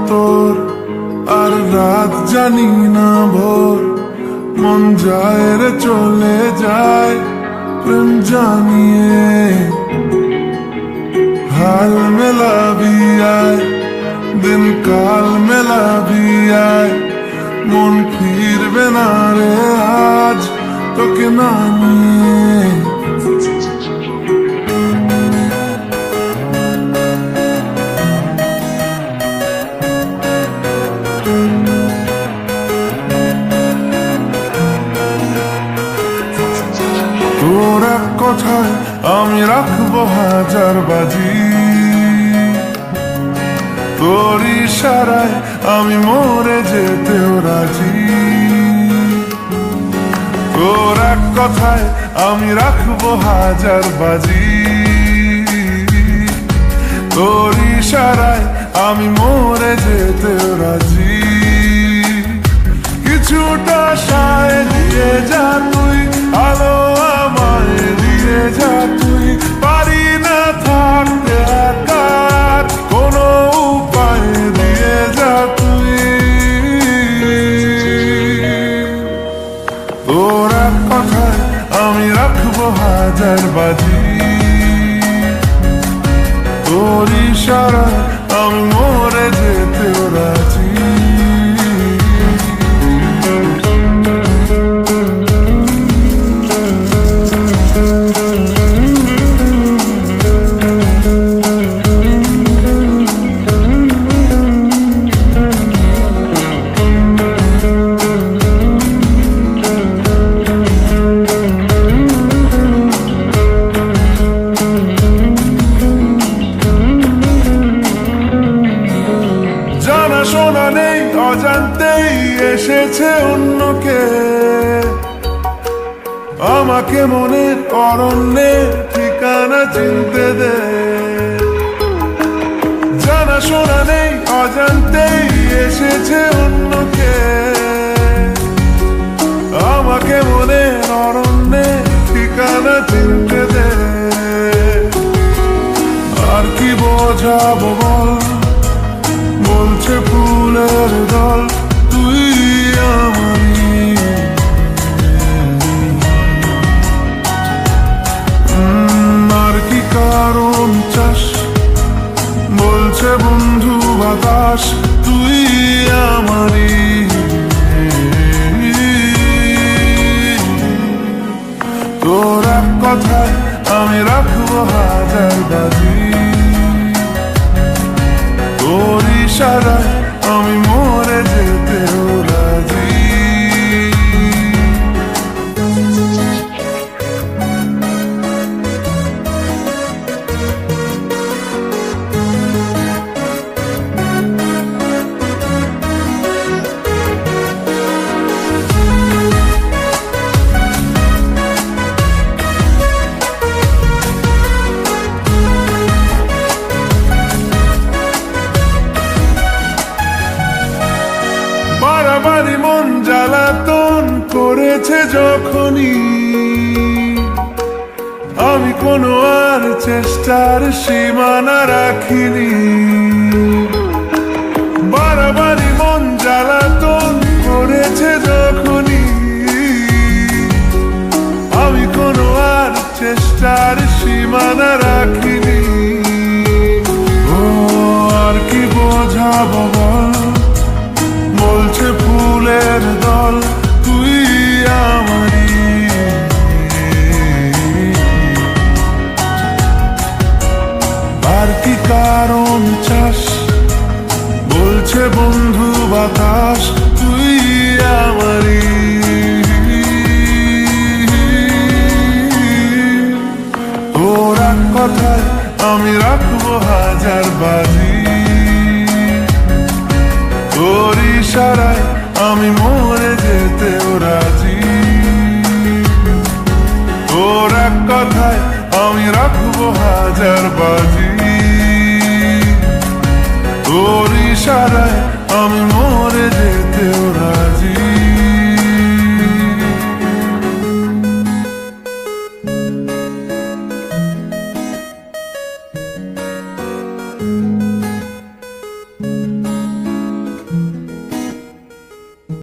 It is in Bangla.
তোর, আর রাত জানি না ভোর, মন যায় রে চলে যায় প্রেম জানিয়ে। हाल मिला भी आए, दिन काल मिला भी आए, मन फिरबे ना रे आज তোকে না নিয়ে। তোর এক কথায় আমি রাখবো হাজার বাজি, তোর ইশারায় আমি মরে যেতেও রাজি। তোর এক কথায় আমি রাখবো হাজার বাজি, তোর ইশারায় আমি মরে যেতেও রাজি। কিছুটা সায় দিয়ে যা তুই, আলো আমায় দিয়ে যা তুই, পারি না থাকতে একার কোনো উপায় দিয়ে যা তুই। তোর এক কথায় আমি রাখবো হাজার বাজি, তোর ইশারায় আমি মরে যেতেও রাজি। শোনা নেই অজান্তেই এসেছে অন্যকে, আমাকে মনের অরণ্যে ঠিকানা চিনতে দে। জানা শোনা নেই অজান্তেই এসেছে অন্যকে, আমাকে মনের অরণ্যে ঠিকানা চিনতে দে। আর কি বোঝাবো বল, বলছে ফুলের দল তুই আমারই। আর কি কারণ চাস, বলছে বন্ধু বাতাস তুই আমারই। তোর এক কথায় আমি রাখবো হাজার বাজি, তোর ইশারায় আমি মরে যেতেও রাজি। বাড়াবাড়ি মন জ্বালাতন করেছে যখনই, আমি কোনো আর চেষ্টার সীমানা রাখিনি। বাড়াবাড়ি মন জ্বালাতন করেছে যখনই, আমি কোনো আর চেষ্টার সীমানা রাখিনি। ও আর কি বোঝাবো বল, বলছে ফুলের দল তুই আমারই। আর কি কারণ চাস, বলছে বন্ধু বাতাস তুই আমারই। তোর এক কথায় আমি রাখবো হাজার বাজি, তোর ইশারায় আমি মরে যেতেও রাজি। তোর এক কথায় আমি রাখবো হাজার বাজি, তোর ইশারায় আমি